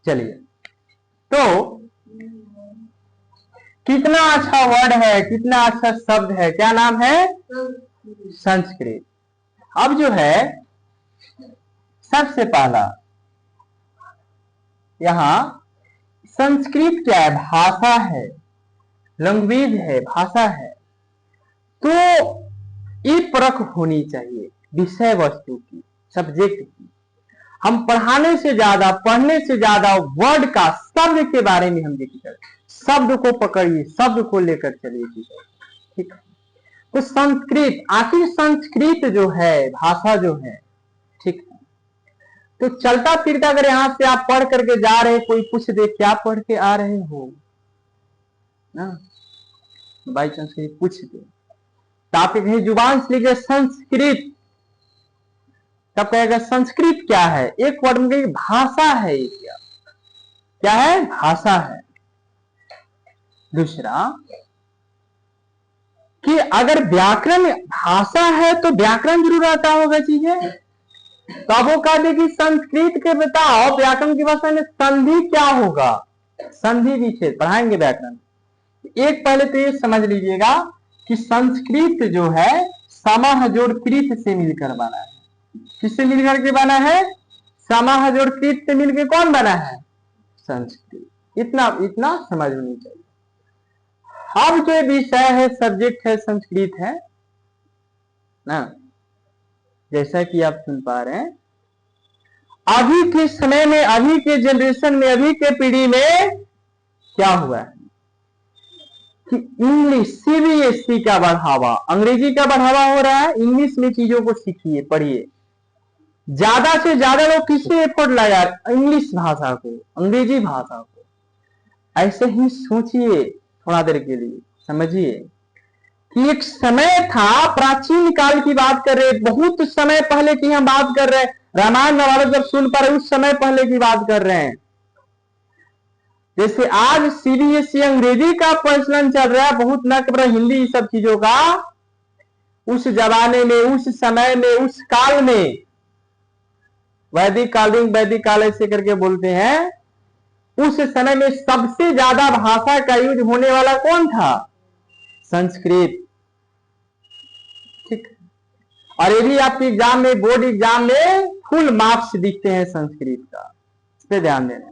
चलिए, तो कितना अच्छा वर्ड है, कितना अच्छा शब्द है, क्या नाम है? संस्कृत। अब जो है सबसे पहला यहां संस्कृत क्या है? भाषा है, लैंग्वेज है, भाषा है। तो ये परख होनी चाहिए विषय वस्तु की, सब्जेक्ट की। हम पढ़ाने से ज्यादा, पढ़ने से ज्यादा वर्ड का, शब्द के बारे में हम देखिए, शब्द को पकड़िए, शब्द को लेकर चलिए, ठीक है। तो संस्कृत, आखिर संस्कृत जो है, भाषा जो है, ठीक है। तो चलता फिरता अगर यहां से आप पढ़ करके जा रहे, कोई पूछ दे क्या पढ़ के आ रहे हो ना, बाई चांस कहीं पूछ दे, तो आप कहीं जुबान से लिखे संस्कृत, तब कहेगा संस्कृत क्या है? एक वर्ड में कहेगा भाषा है। ये क्या क्या है? भाषा है। दूसरा कि अगर व्याकरण भाषा है तो व्याकरण जरूर आता होगा चीजें। तो अब वो कहते कि संस्कृत के बताओ व्याकरण की भाषा में संधि क्या होगा, संधि विच्छेद पढ़ाएंगे व्याकरण। एक पहले तो ये समझ लीजिएगा कि संस्कृत जो है समाह जोड़ कृत से मिलकर बना है। किससे मिलकर के बना है? समाह जोड़ कृत से मिलकर कौन बना है? संस्कृत। इतना इतना समझ होनी चाहिए। अब जो विषय है, सब्जेक्ट है, संस्कृत है ना। जैसा कि आप सुन पा रहे हैं, अभी के समय में, अभी के जनरेशन में, अभी के पीढ़ी में क्या हुआ है कि इंग्लिश, सीबीएसई का बढ़ावा, अंग्रेजी का बढ़ावा हो रहा है। इंग्लिश में चीजों को सीखिए, पढ़िए। ज्यादा से ज्यादा लोग किससे एफर्ट लगा? इंग्लिश भाषा को, अंग्रेजी भाषा को। ऐसे ही सोचिए थोड़ा देर के लिए, समझिए कि एक समय था, प्राचीन काल की बात कर रहे, बहुत समय पहले की हम बात कर रहे हैं। रामायण महाभारत जब सुन पा रहे, उस समय पहले की बात कर रहे हैं। जैसे आज सीबीएसई अंग्रेजी का प्रचलन चल रहा है, बहुत न केवल हिंदी, इस सब चीजों का। उस जमाने में, उस समय में, उस काल में, वैदिक कालीन, वैदिक काल ऐसे करके बोलते हैं, उस समय में सबसे ज्यादा भाषा का यूज होने वाला कौन था? संस्कृत। ठीक। और ये भी आपके एग्जाम में, बोर्ड एग्जाम में फुल मार्क्स दिखते हैं संस्कृत का, इस पे ध्यान देना।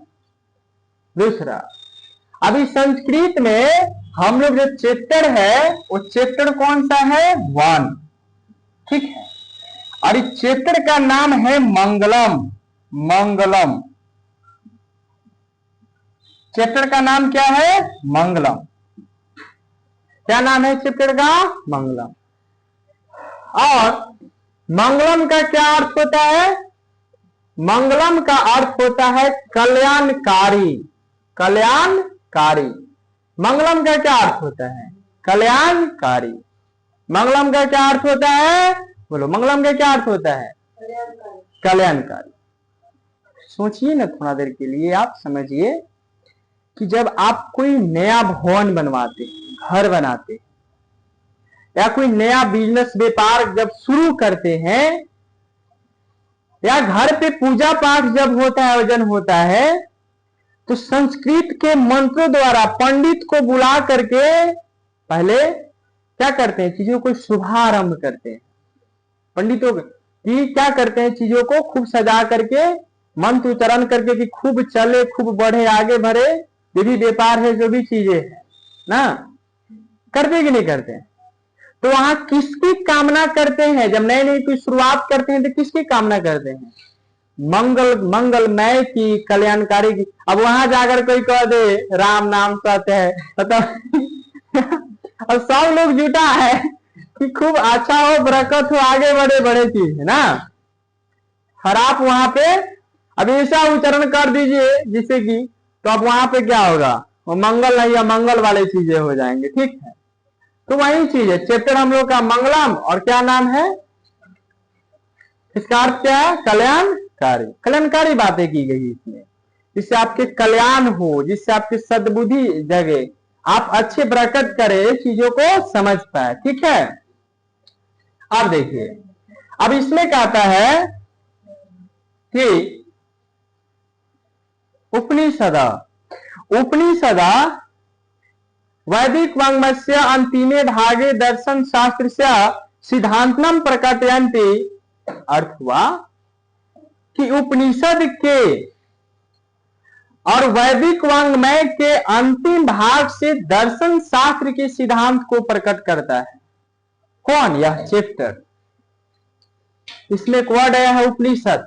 दूसरा, अभी संस्कृत में हम लोग जो चैप्टर है, वो चैप्टर कौन सा है? 1। ठीक है। और इस चैप्टर का नाम है मंगलम। मंगलम चैप्टर का नाम क्या है? मंगलम। क्या नाम है चैप्टर का? मंगलम। और मंगलम का क्या अर्थ होता है? मंगलम का अर्थ होता है कल्याणकारी। कल्याणकारी। मंगलम का क्या अर्थ होता है? कल्याणकारी। मंगलम का क्या अर्थ होता है? बोलो, मंगलम का क्या अर्थ होता है? कल्याणकारी। सोचिए ना थोड़ा देर के लिए, आप समझिए कि जब आप कोई नया भवन बनवाते, घर बनाते, या कोई नया बिजनेस, व्यापार जब शुरू करते हैं, या घर पे पूजा पाठ जब होता है, आयोजन होता है, तो संस्कृत के मंत्रों द्वारा पंडित को बुला करके पहले क्या करते हैं? चीजों को शुभारंभ करते हैं। पंडितों की क्या करते हैं? चीजों को खूब सजा करके, मंत्र उच्चारण करके कि खूब चले, खूब बढ़े, आगे बढ़े, जो भी व्यापार है, जो भी चीजें है ना, करते कि नहीं करते? तो वहां किसकी कामना करते हैं? जब नई नई कोई शुरुआत करते हैं तो किसकी कामना करते हैं? मंगलमय की, कल्याणकारी की। अब वहां जाकर कोई कह दे राम नाम सत्य है, अब सब लोग जुटा है कि खूब अच्छा हो, बरकत हो, आगे बढ़े, बड़े चीज है ना। और आप वहां पे अब ऐसा उच्चारण कर दीजिए जिससे कि, तो अब वहां पे क्या होगा? वो मंगल नहीं, या मंगल वाले चीजें हो जाएंगे। ठीक है। तो वही चीज है, चैप्टर हम लोग का मंगलम, और क्या नाम है इसका? अर्थ क्या है? कल्याणकारी। कल्याणकारी बातें की गई इसमें, जिससे आपके कल्याण हो, जिससे आपकी सद्बुद्धि जगे, आप अच्छे बरकत करे, चीजों को समझ पाए। ठीक है। अब देखिए, अब इसमें कहता है कि उपनिषद उपनिषद वैदिक वाङ्मयस्य अंतिमे भागे दर्शन शास्त्र से सिद्धांतम प्रकटयन्ति। अर्थ हुआ कि उपनिषद के और वैदिक वाङ्मय के अंतिम भाग से दर्शन शास्त्र के सिद्धांत को प्रकट करता है। कौन? यह चैप्टर। इसमें एक वर्ड आया है उपनिषद।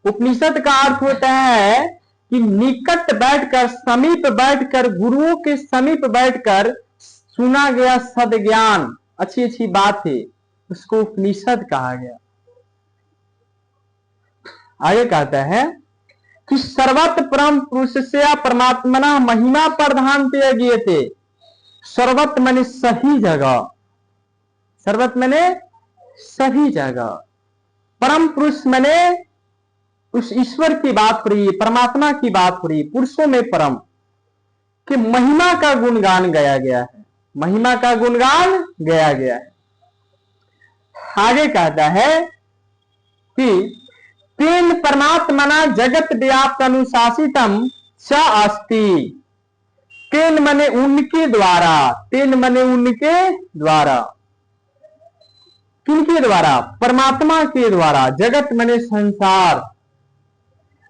उपनिषद का अर्थ होता है कि निकट बैठकर, समीप बैठकर, गुरुओं के समीप बैठकर सुना गया सद्ज्ञान, अच्छी अच्छी बात है, उसको उपनिषद कहा गया। आगे कहता है कि सर्वत्र परम पुरुष से परमात्मना महिमा प्रधान थे। सर्वत्र मैंने सही जगह, सर्वत्र मैंने सही जगह, परम पुरुष मैंने उस ईश्वर की बात हो रही है, परमात्मा की बात हो रही है, पुरुषों में परम कि महिमा का गुणगान गाया गया है, महिमा का गुणगान गाया गया है। आगे कहता है कि तेन परमात्मना जगत व्याप्त अनुशासितम च अस्ति। तेन मने उनके द्वारा, तेन मने उनके द्वारा, किनके द्वारा? परमात्मा के द्वारा। जगत मने संसार,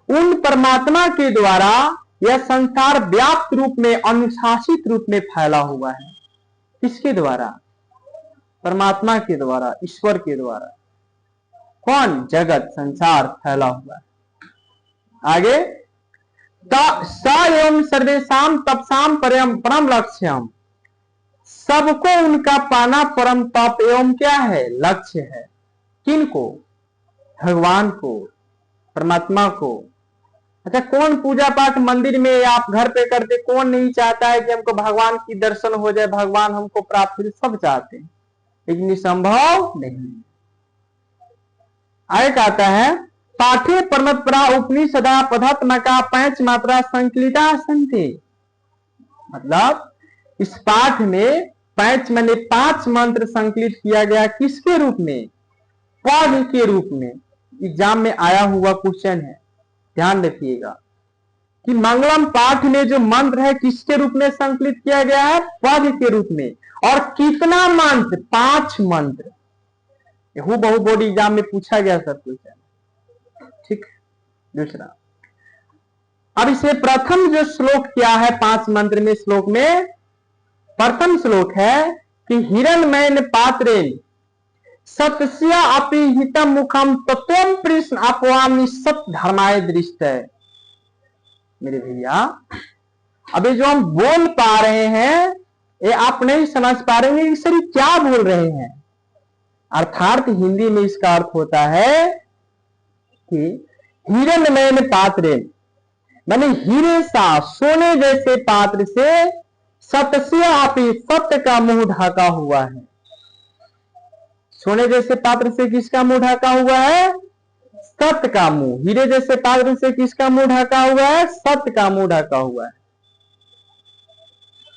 उन परमात्मा के द्वारा यह संसार व्याप्त रूप में, अनुशासित रूप में फैला हुआ है। किसके द्वारा? परमात्मा के द्वारा, ईश्वर के द्वारा। कौन? जगत, संसार फैला हुआ है। आगे स एवं सर्वेशाम तपसाम परम लक्ष्यम। सबको उनका पाना परम तप एवं क्या है? लक्ष्य है। किनको? भगवान को, परमात्मा को। अच्छा, कौन पूजा पाठ मंदिर में या आप घर पे करते, कौन नहीं चाहता है कि हमको भगवान की दर्शन हो जाए, भगवान हमको प्राप्त हो? सब चाहते हैं, लेकिन संभव नहीं। आगे कहता है पाठे परमपरा उपनिषदा पदात्मका पंच मात्रा संकलिता संति। मतलब इस पाठ में पंच माने 5 मंत्र संकलित किया गया। किसके रूप में? पद के रूप में। एग्जाम में आया हुआ क्वेश्चन है, ध्यान रखिएगा कि मंगलम पाठ में जो मंत्र है किसके रूप में संकलित किया गया है? पद के रूप में। और कितना मंत्र? 5 मंत्र। यह बहु बोर्ड एग्जाम में पूछा गया सब क्वेश्चन, ठीक। दूसरा, अब इसे प्रथम जो श्लोक क्या है 5 मंत्र में, श्लोक में प्रथम श्लोक है कि हिरण्मय पात्रेण सत्स्य अपि हितम मुखम तत्वम प्रश्न अपवामि सत धर्माय दृष्ट है। मेरे भैया, अभी जो हम बोल पा रहे हैं ये आप नहीं समझ पा रहे हैं सर क्या बोल रहे हैं। अर्थात हिंदी में इसका अर्थ होता है कि हिरण्मय पात्रेण माने हीरे सा, सोने जैसे पात्र से सत्स्य अपि, सत्य का मुंह ढका हुआ है। सोने जैसे पात्र से किसका मुंह ढका हुआ है? सत्य का मुंह। हीरे जैसे पात्र से किसका मुंह ढका हुआ है? सत्य का मुंह ढका हुआ है।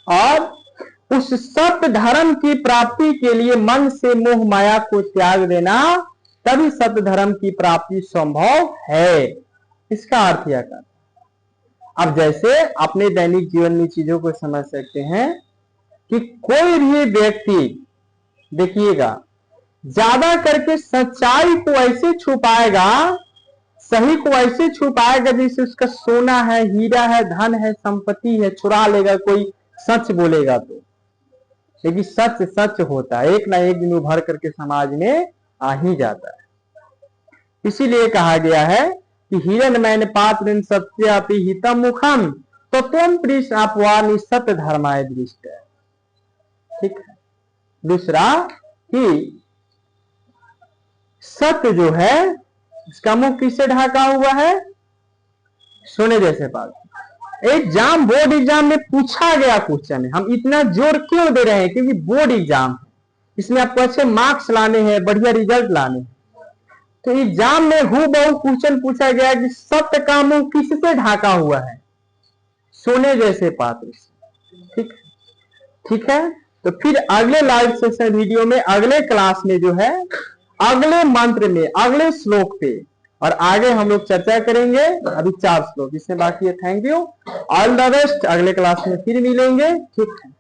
और उस सत्य धर्म की प्राप्ति के लिए मन से मोह माया को त्याग देना, तभी सत्य धर्म की प्राप्ति संभव है। इसका अर्थ यह करता। अब जैसे अपने दैनिक जीवन में चीजों को समझ सकते हैं कि कोई भी व्यक्ति, देखिएगा, ज्यादा करके सच्चाई को ऐसे छुपाएगा, सही को ऐसे छुपाएगा जैसे उसका सोना है, हीरा है, धन है, संपत्ति है, चुरा लेगा कोई सच बोलेगा तो। लेकिन सच सच होता है, एक ना एक दिन उभर करके समाज में आ ही जाता है। इसीलिए कहा गया है कि हिरण्मय पात्र सत्य अपि हितम मुखम तत्वम प्रश्न अपवामि सत्य धर्माय दृष्ट है। ठीक है। दूसरा कि सत्य जो है इसका मुंह किससे ढका हुआ है? सोने जैसे पात्र। एग्जाम, बोर्ड एग्जाम में पूछा गया क्वेश्चन है। हम इतना जोर क्यों दे रहे हैं? क्योंकि बोर्ड एग्जाम है, इसमें आपको अच्छे मार्क्स लाने हैं, बढ़िया रिजल्ट लाने हैं। तो एग्जाम में हूबहू क्वेश्चन पूछा गया कि सत्य का मुंह किससे ढका हुआ है? सोने जैसे पात्र से। ठीक है। तो फिर अगले लाइव सेशन वीडियो में, अगले क्लास में जो है, अगले मंत्र में, अगले श्लोक पे और आगे हम लोग चर्चा करेंगे अभी 4 श्लोक इसमें बाकी है। Thank you, all the best. अगले क्लास में फिर मिलेंगे। ठीक है।